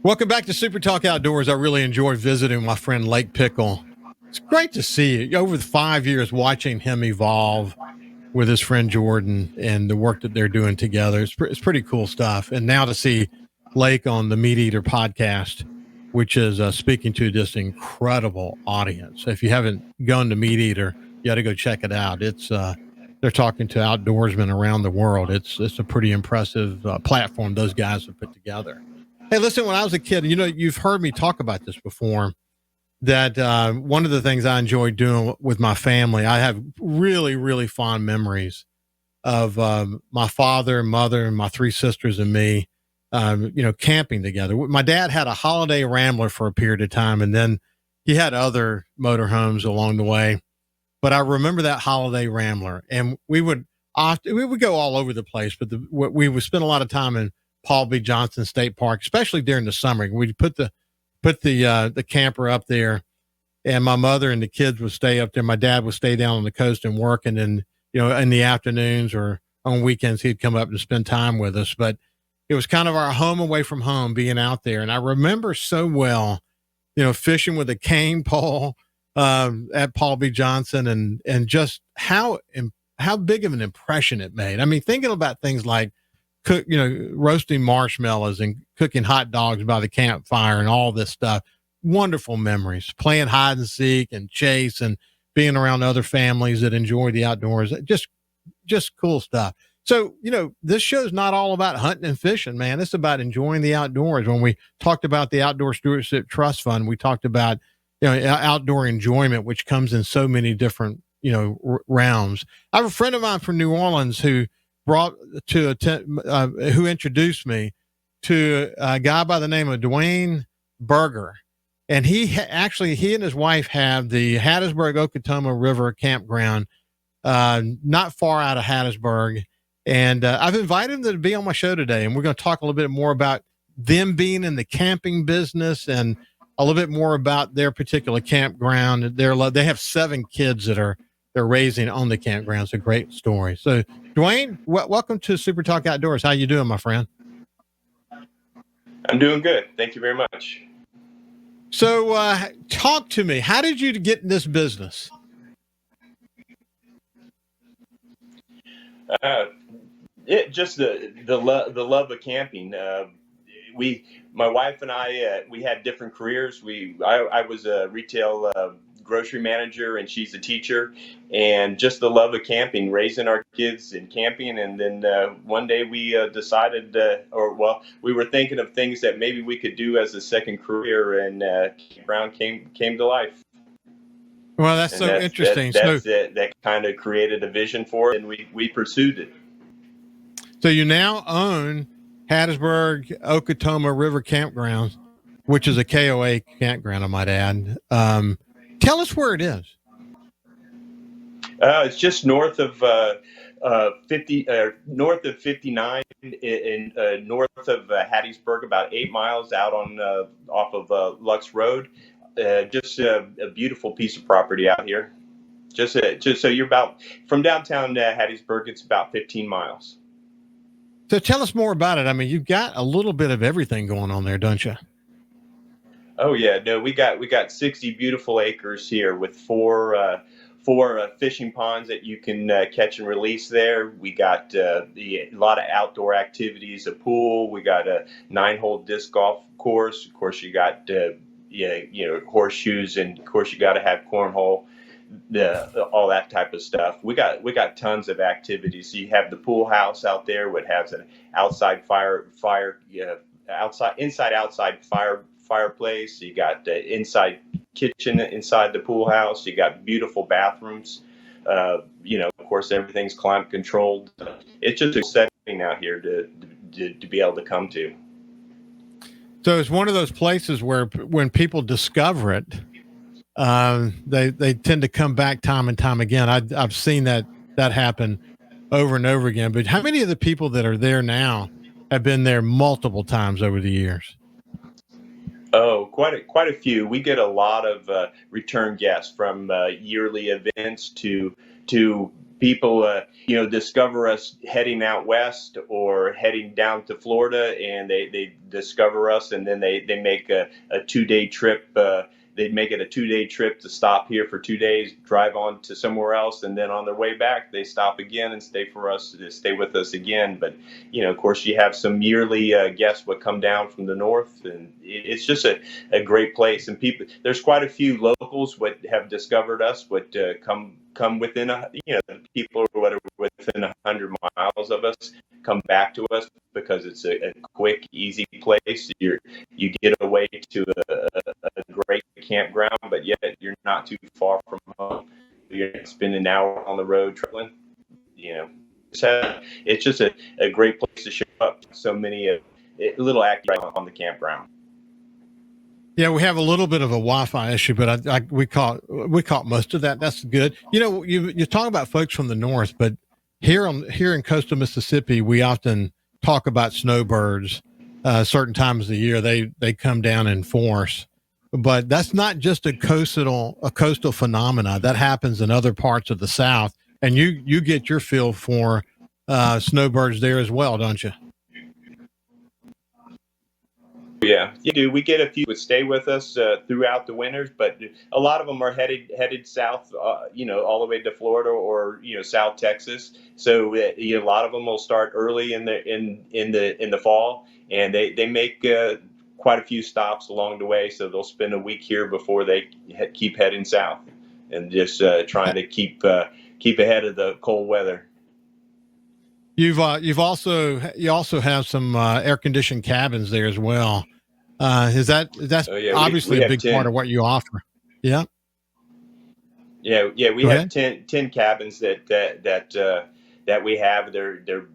Welcome back to Super Talk Outdoors. I really enjoy visiting my friend Lake Pickle. It's great to see you over the 5 years watching him evolve with his friend Jordan and the work that they're doing together. It's pretty cool stuff. And now to see Lake on the Meat Eater podcast, which is speaking to this incredible audience. If you haven't gone to Meat Eater, you got to go check it out. It's they're talking to outdoorsmen around the world. It's a pretty impressive platform those guys have put together. Hey, listen, when I was a kid, you've heard me talk about this before, that one of the things I enjoy doing with my family, I have really, really fond memories of my father, mother, and my three sisters and me, camping together. My dad had a Holiday Rambler for a period of time, and then he had other motorhomes along the way. But I remember that Holiday Rambler, and we would go all over the place, but we would spend a lot of time in Paul B. Johnson State Park, especially during the summer. We'd put the camper up there, and my mother and the kids would stay up there. My dad would stay down on the coast and work, and then in the afternoons or on weekends he'd come up and spend time with us. But it was kind of our home away from home, being out there. And I remember so well, fishing with a cane pole at Paul B. Johnson, and just how big of an impression it made. I mean, thinking about things like roasting marshmallows and cooking hot dogs by the campfire and all this stuff. Wonderful memories, playing hide and seek and chase and being around other families that enjoy the outdoors. Just cool stuff. So, this show's not all about hunting and fishing, man. It's about enjoying the outdoors. When we talked about the Outdoor Stewardship Trust Fund, we talked about, outdoor enjoyment, which comes in so many different, realms. I have a friend of mine from New Orleans who introduced me to a guy by the name of Dewayne Berger. And he and his wife have the Hattiesburg Okatoma River Kampground, not far out of Hattiesburg. And I've invited them to be on my show today. And we're going to talk a little bit more about them being in the camping business and a little bit more about their particular campground. They have 7 kids that they're raising on the campground. It's a great story. So, Dewayne, welcome to Super Talk Outdoors. How you doing, my friend? I'm doing good. Thank you very much. So, talk to me. How did you get in this business? Just the love of camping. My wife and I, we had different careers. I was a retail grocery manager, and she's a teacher, and just the love of camping, raising our kids and camping. And then one day we decided, we were thinking of things that maybe we could do as a second career, and campground came to life. Well, that's so interesting. That kind of created a vision for it, and we pursued it. So you now own Hattiesburg Okatoma River Kampgrounds, which is a KOA campground, I might add. Tell us where it is. It's just north of 59 in north of Hattiesburg, about 8 miles out on off of Lux Road. Just a beautiful piece of property out here. Just so you're about from downtown Hattiesburg, it's about 15 miles. So tell us more about it. I mean, you've got a little bit of everything going on there, don't you? Oh yeah, no, we got 60 beautiful acres here with four fishing ponds that you can catch and release there. We got a lot of outdoor activities, a pool. We got a 9-hole disc golf course. Of course, you got horseshoes, and of course you got to have cornhole. All that type of stuff. We got tons of activities. So you have the pool house out there, which has an outside outside fireplace. You got the inside kitchen inside the pool house. You got beautiful bathrooms. Of course, everything's climate controlled. It's just a setting out here to be able to come to. So it's one of those places where when people discover it, they tend to come back time and time again. I've seen that happen over and over again. But how many of the people that are there now have been there multiple times over the years? Oh, quite a few. We get a lot of return guests from yearly events to people, discover us heading out west or heading down to Florida, and they discover us, and then they make a 2-day trip. They'd make it a 2-day trip to stop here for 2 days, drive on to somewhere else, and then on their way back, they stop again and stay with us again. But, of course, you have some yearly guests would come down from the north, and it's just a great place. And there's quite a few locals would have discovered us, would come within people who are within 100 miles of us come back to us because it's a quick, easy place. You get away to a great campground, but yet you're not too far from home. You're gonna spend an hour on the road traveling. So it's just a great place to show up. So many little activities on the campground. Yeah, we have a little bit of a Wi-Fi issue, but we caught most of that. That's good. You talk about folks from the north, but here in coastal Mississippi, we often talk about snowbirds. Certain times of the year, they come down in force, but that's not just a coastal phenomena. That happens in other parts of the South, and you get your feel for snowbirds there as well, don't you? Yeah, you do. We get a few that stay with us throughout the winters, but a lot of them are headed south, all the way to Florida or South Texas. So a lot of them will start early in the fall, and they make quite a few stops along the way. So they'll spend a week here before they keep heading south, and just trying to keep ahead of the cold weather. You also have some air conditioned cabins there as well. That's obviously a big 10. part of what you offer. Yeah. Yeah. We have 10 cabins that we have. They're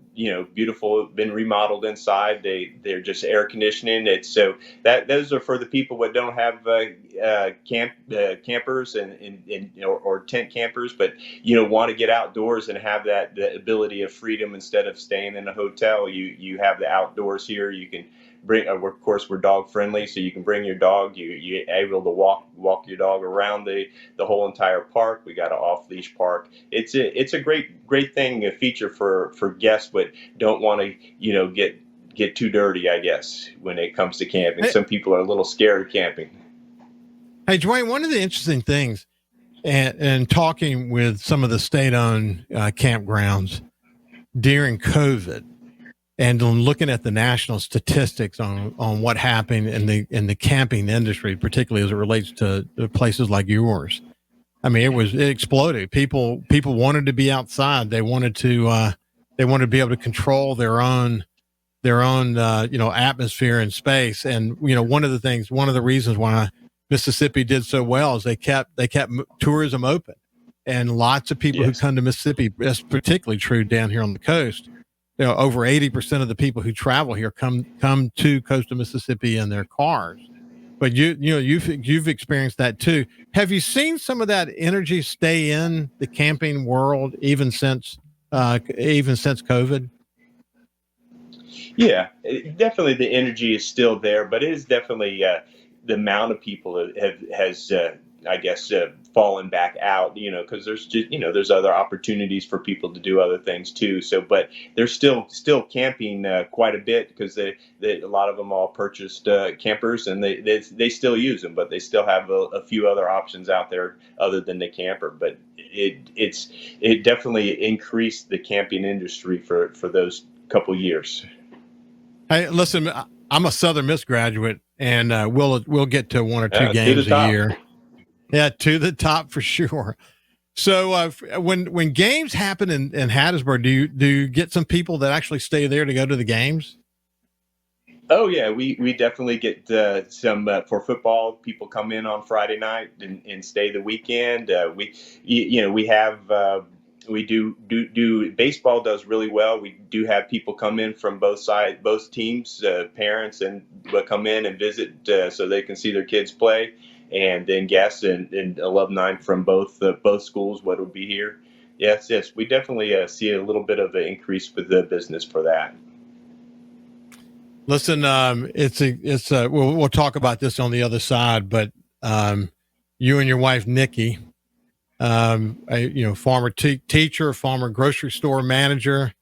beautiful, been remodeled inside. They're just air conditioning. It's so that those are for the people that don't have campers or tent campers, but want to get outdoors and have the ability of freedom instead of staying in a hotel. You have the outdoors here. You can bring. Of course, we're dog friendly, so you can bring your dog. You're able to walk your dog around the whole entire park. We got an off leash park. It's a great thing, a feature for guests but don't want to get too dirty, I guess, when it comes to camping. Some people are a little scared of camping. Hey, Dewayne, one of the interesting things, and talking with some of the state-owned campgrounds during COVID, and looking at the national statistics on what happened in the camping industry, particularly as it relates to places like yours. I mean, it exploded. People wanted to be outside. They wanted to be able to control their own atmosphere and space. And one of the reasons why Mississippi did so well is they kept tourism open, and lots of people who come to Mississippi. That's particularly true down here on the coast. Over 80% of the people who travel here come to coastal Mississippi in their cars. But you've experienced that too. Have you seen some of that energy stay in the camping world even since COVID? Yeah, definitely the energy is still there, but it is definitely the amount of people has I guess fallen back out, because there's just there's other opportunities for people to do other things too. So, but they're still camping quite a bit because a lot of them all purchased campers, and they still use them, but they still have a few other options out there other than the camper. But it definitely increased the camping industry for those couple years. Hey, listen, I'm a Southern Miss graduate, and we'll get to one or two games a year. Yeah, to the top for sure. So when games happen in Hattiesburg, do you get some people that actually stay there to go to the games? Oh yeah, we definitely get some for football. People come in on Friday night and stay the weekend. We have. We do baseball does really well. We do have people come in from both teams, parents, and come in and visit so they can see their kids play, and then guests and alumni from both schools what will be here. Yes, we definitely see a little bit of an increase with the business for that. Listen, we'll talk about this on the other side, but you and your wife Nikki, Former teacher, former grocery store manager,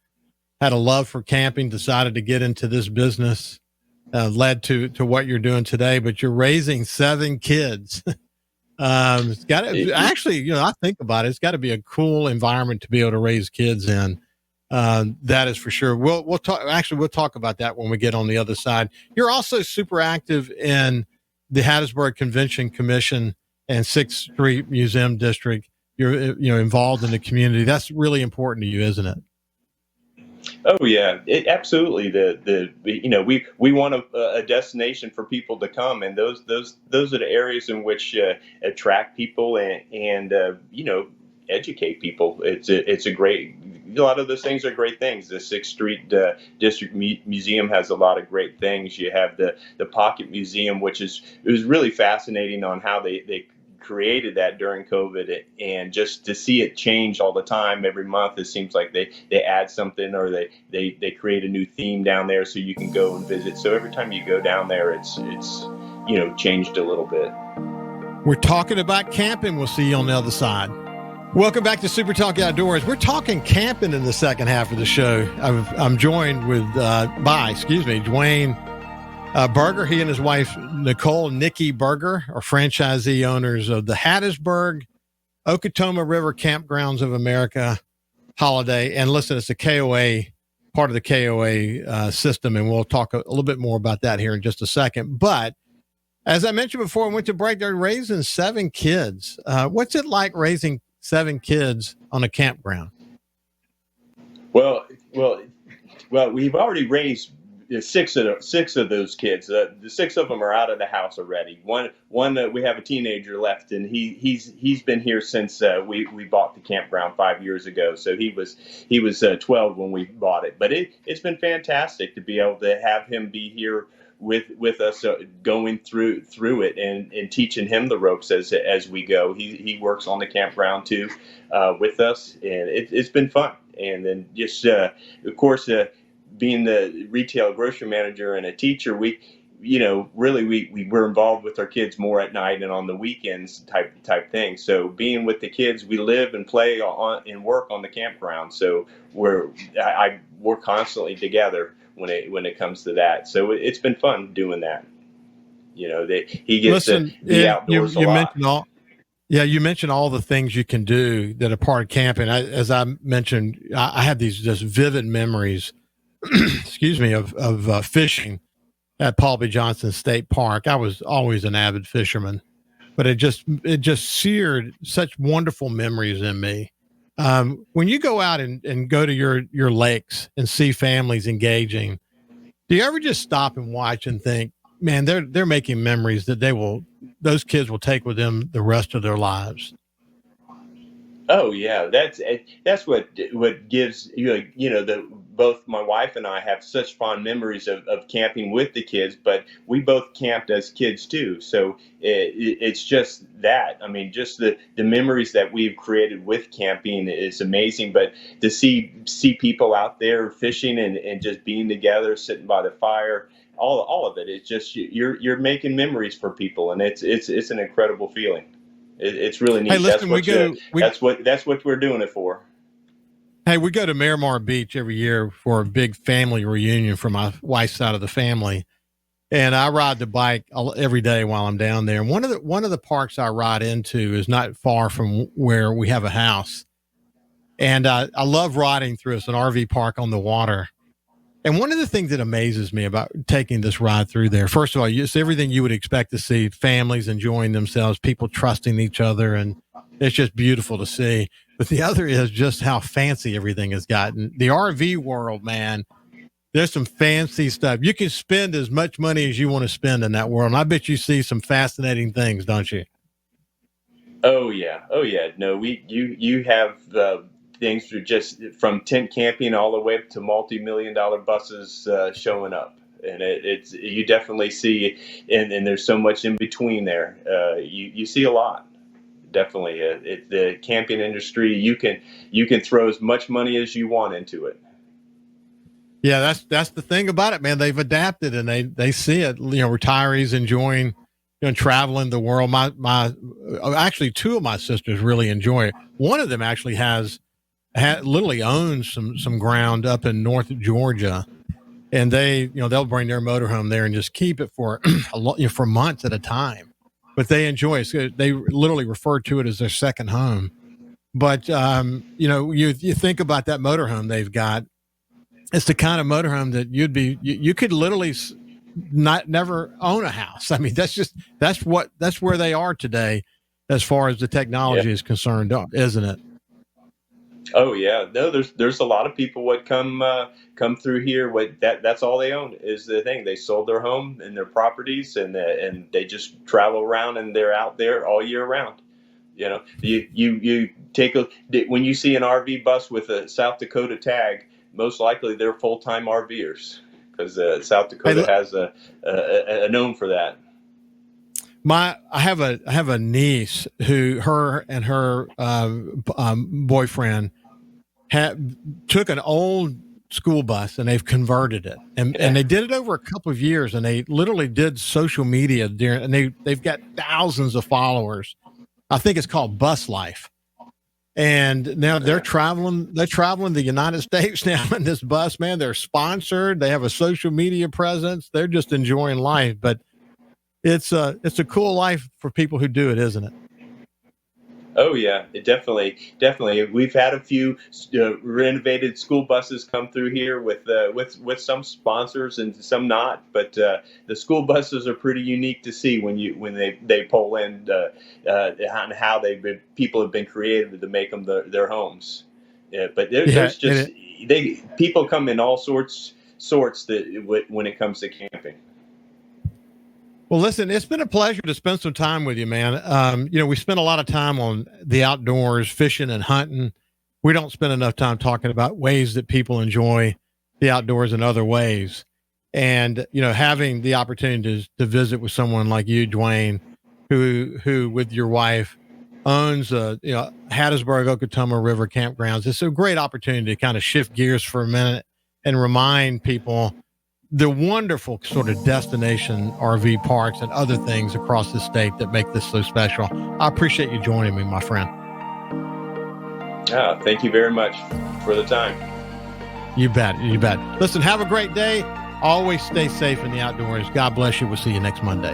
had a love for camping, decided to get into this business, led to what you're doing today. But you're raising 7 kids. It's got to actually, I think about it. It's got to be a cool environment to be able to raise kids in. That is for sure. We'll talk. Actually, we'll talk about that when we get on the other side. You're also super active in the Hattiesburg Convention Commission and 6th Street Museum District. You're involved in the community. That's really important to you, isn't it? Oh yeah, absolutely. We want a destination for people to come, and those are the areas in which attract people and educate people. It's a great. A lot of those things are great things. The 6th Street District Museum has a lot of great things. You have the Pocket Museum, it was really fascinating on how they created that during COVID, and just to see it change all the time. Every month it seems like they add something, or they create a new theme down there so you can go and visit. So every time you go down there, it's changed a little bit. We're talking about camping. We'll see you on the other side. Welcome back to Super Talk Outdoors. We're talking camping in the second half of the show. I'm joined with Dewayne Berger. He and his wife, Nikki Berger, are franchisee owners of the Hattiesburg, Okatoma River Kampgrounds of America holiday. And listen, it's a KOA, part of the KOA system, and we'll talk a little bit more about that here in just a second. But as I mentioned before, I went to break, they're raising 7 kids. What's it like raising 7 kids on a campground? Well, we've already raised 6 of those kids. The 6 of them are out of the house already. One we have a teenager left, and he's been here since we bought the campground 5 years ago. So he was 12 when we bought it. But it's been fantastic to be able to have him be here with us, going through it and teaching him the ropes as we go. He works on the campground too, with us, and it's been fun. And then just of course, being the retail grocery manager and a teacher, we we're involved with our kids more at night and on the weekends type thing. So being with the kids, we live and play on and work on the campground. So we're constantly together when it comes to that. So it's been fun doing that. He gets to be outdoors a lot. You mentioned all the things you can do that are part of camping. As I mentioned, I have these just vivid memories, excuse me, of fishing at Paul B. Johnson State Park. I was always an avid fisherman, but it just seared such wonderful memories in me. When you go out and go to your lakes and see families engaging, do you ever just stop and watch and think, man, they're making memories that those kids will take with them the rest of their lives? Oh yeah, that's what gives both my wife and I have such fond memories of camping with the kids, but we both camped as kids too. So it's just that. I mean, just the memories that we've created with camping is amazing. But to see people out there fishing and just being together, sitting by the fire, all of it, it's just you're making memories for people, and it's an incredible feeling. It's really neat. Hey, listen, that's what we're doing it for. Hey, we go to Miramar Beach every year for a big family reunion for my wife's side of the family, and I ride the bike every day while I'm down there. And one of the parks I ride into is not far from where we have a house, and I love riding through. It's an RV park on the water. And one of the things that amazes me about taking this ride through there, first of all, it's everything you would expect to see: families enjoying themselves, people trusting each other, and it's just beautiful to see. But the other is just how fancy everything has gotten. The RV world, man, there's some fancy stuff. You can spend as much money as you want to spend in that world. And I bet you see some fascinating things, don't you? Oh yeah. No, you have things from tent camping all the way up to multi-million-dollar buses showing up, and it's you definitely see, and there's so much in between there. You see a lot. Definitely, the camping industry. You can throw as much money as you want into it. Yeah, that's the thing about it, man. They've adapted, and they see it. Retirees enjoying traveling the world. Actually, two of my sisters really enjoy it. One of them actually literally owns some ground up in North Georgia, and they'll bring their motorhome there and just keep it for for months at a time. But they enjoy it. So they literally refer to it as their second home. But you think about that motorhome they've got. It's the kind of motorhome that you could literally never own a house. I mean, that's where they are today, as far as the technology is concerned, isn't it? Oh yeah, no. There's a lot of people what come through here. That's all they own is the thing. They sold their home and their properties, and they just travel around, and they're out there all year round. You take when you see an RV bus with a South Dakota tag, most likely they're full-time RVers, because South Dakota has a known for that. I have a niece who her and her boyfriend took an old school bus and they've converted it, and they did it over a couple of years, and they literally did social media and they've got thousands of followers. I think it's called Bus Life. And now they're traveling the United States now in this bus, man. They're sponsored. They have a social media presence. They're just enjoying life. But it's a cool life for people who do it, isn't it? Oh yeah, it definitely. We've had a few renovated school buses come through here with some sponsors and some not, but the school buses are pretty unique to see when they pull in, and how people have been creative to make them their homes. Yeah, but there's just people come in all sorts when it comes to camping. Well, listen, it's been a pleasure to spend some time with you, man. We spend a lot of time on the outdoors, fishing and hunting. We don't spend enough time talking about ways that people enjoy the outdoors in other ways. And, having the opportunity to visit with someone like you, Dewayne, who with your wife owns, Hattiesburg, Okatoma River Kampgrounds. It's a great opportunity to kind of shift gears for a minute and remind people the wonderful sort of destination RV parks and other things across the state that make this so special. I appreciate you joining me, my friend. Thank you very much for the time. You bet. Listen, have a great day. Always stay safe in the outdoors. God bless you. We'll see you next Monday.